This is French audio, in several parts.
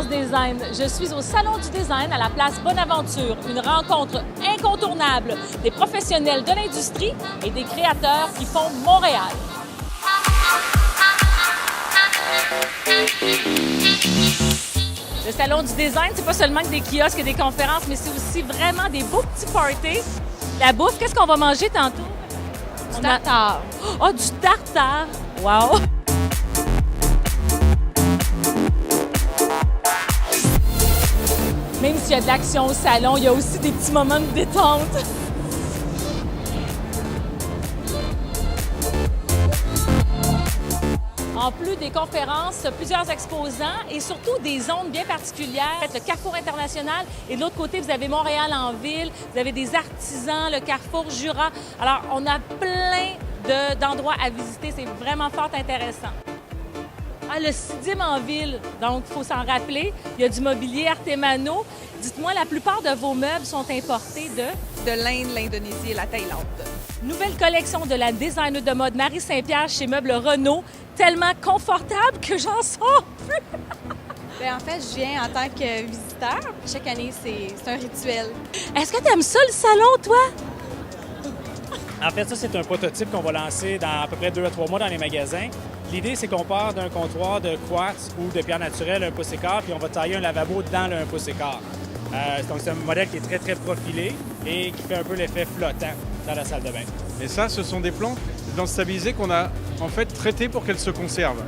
Tendance Design. Je suis au Salon du Design à la place Bonaventure, une rencontre incontournable des professionnels de l'industrie et des créateurs qui font Montréal. Le Salon du Design, c'est pas seulement que des kiosques et des conférences, mais c'est aussi vraiment des beaux petits parties. La bouffe, qu'est-ce qu'on va manger tantôt? Du tartare. Oh, du tartare! Wow! Même s'il y a de l'action au salon, il y a aussi des petits moments de détente. En plus des conférences, plusieurs exposants et surtout des zones bien particulières. Le Carrefour international et de l'autre côté, vous avez Montréal en ville, vous avez des artisans, le Carrefour Jura. Alors, on a plein d'endroits à visiter. C'est vraiment fort intéressant. Ah, le Sidim en ville, donc il faut s'en rappeler. Il y a du mobilier Artemano. Dites-moi, la plupart de vos meubles sont importés de l'Inde, l'Indonésie et la Thaïlande. Nouvelle collection de la designer de mode Marie Saint-Pierre chez Meubles Renault. Tellement confortable que j'en sors plus. Bien, en fait, je viens en tant que visiteur. Chaque année, c'est un rituel. Est-ce que tu aimes ça, le salon, toi? En fait, ça, c'est un prototype qu'on va lancer dans à peu près 2 à 3 mois dans les magasins. L'idée, c'est qu'on part d'un comptoir de quartz ou de pierre naturelle, 1 pouce et quart, puis on va tailler un lavabo dans le 1 pouce et quart. Donc, c'est un modèle qui est très, très profilé et qui fait un peu l'effet flottant dans la salle de bain. Et ça, ce sont des plantes stabilisées qu'on a en fait traitées pour qu'elles se conservent.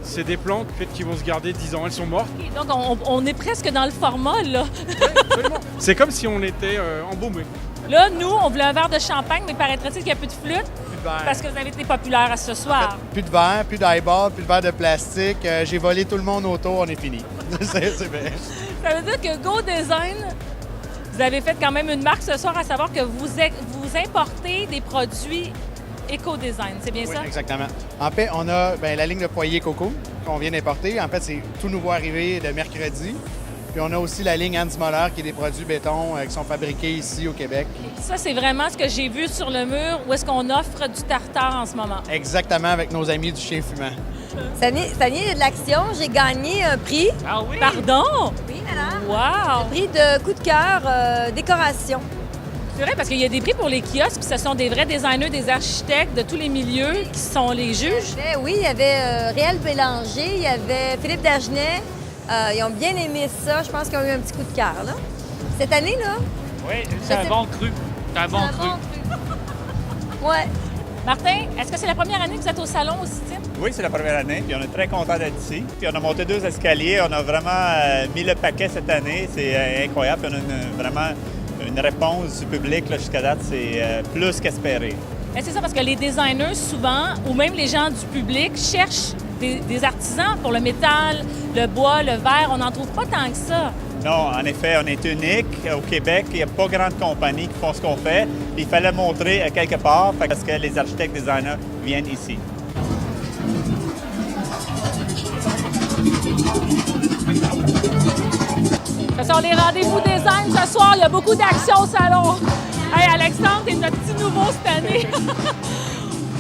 C'est des plantes qui vont se garder 10 ans. Elles sont mortes. Et donc, on est presque dans le format, là. Oui, absolument. C'est comme si on était embaumé. Là, nous, on voulait un verre de champagne, mais paraîtrait-il qu'il n'y a plus de flûte? Plus de verre. Parce que vous avez été populaire à ce soir. Plus de verre, plus d'highball, plus de verre de plastique. J'ai volé tout le monde autour, on est fini. c'est bien. Ça veut dire que Go Design, vous avez fait quand même une marque ce soir, à savoir que vous importez des produits éco-design. C'est bien Oui, ça? exactement. En fait, on a la ligne de foyer Coco qu'on vient d'importer. En fait, c'est tout nouveau arrivé de mercredi. Puis on a aussi la ligne Hans Moller, qui est des produits béton qui sont fabriqués ici au Québec. Ça, c'est vraiment ce que j'ai vu sur le mur, où est-ce qu'on offre du tartare en ce moment. Exactement, avec nos amis du chien fumant. Cette année, il y a de l'action. J'ai gagné un prix. Ah oui? Pardon? Oui, madame. Wow! Un prix de coup de cœur décoration. C'est vrai, parce qu'il y a des prix pour les kiosques, puis ce sont des vrais designers, des architectes de tous les milieux qui sont les juges. Oui, il y avait Réal Bélanger, il y avait Philippe Dagenet. Ils ont bien aimé ça. Je pense qu'ils ont eu un petit coup de cœur, là. Cette année, là? Oui, c'est un bon cru. C'est un bon cru. Ouais. Martin, est-ce que c'est la première année que vous êtes au salon au Sidim? Oui, c'est la première année, puis on est très content d'être ici. Puis on a monté 2 escaliers, on a vraiment mis le paquet cette année, c'est incroyable. On a vraiment une réponse du public là, jusqu'à date, c'est plus qu'espéré. C'est ça, parce que les designers, souvent, ou même les gens du public, cherchent des artisans pour le métal, le bois, le verre. On n'en trouve pas tant que ça. Non, en effet, on est unique. Au Québec, il n'y a pas grande compagnie qui font ce qu'on fait. Il fallait montrer quelque part parce que les architectes designers viennent ici. Ce sont les rendez-vous design ce soir. Il y a beaucoup d'action au salon. Hey, Alexandre, t'es notre petit nouveau cette année.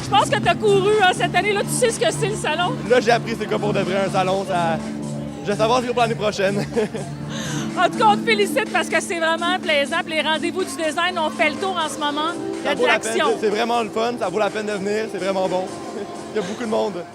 Je pense que tu as couru cette année. Là, tu sais ce que c'est le salon? Là, j'ai appris c'est quoi pour de vrai un salon. Je vais savoir ce qu'il y a pour l'année prochaine. En tout cas, on te félicite parce que c'est vraiment plaisant. Puis les rendez-vous du design, on fait le tour en ce moment. Il y a de l'action. C'est vraiment le fun. Ça vaut la peine de venir. C'est vraiment bon. Il y a beaucoup de monde.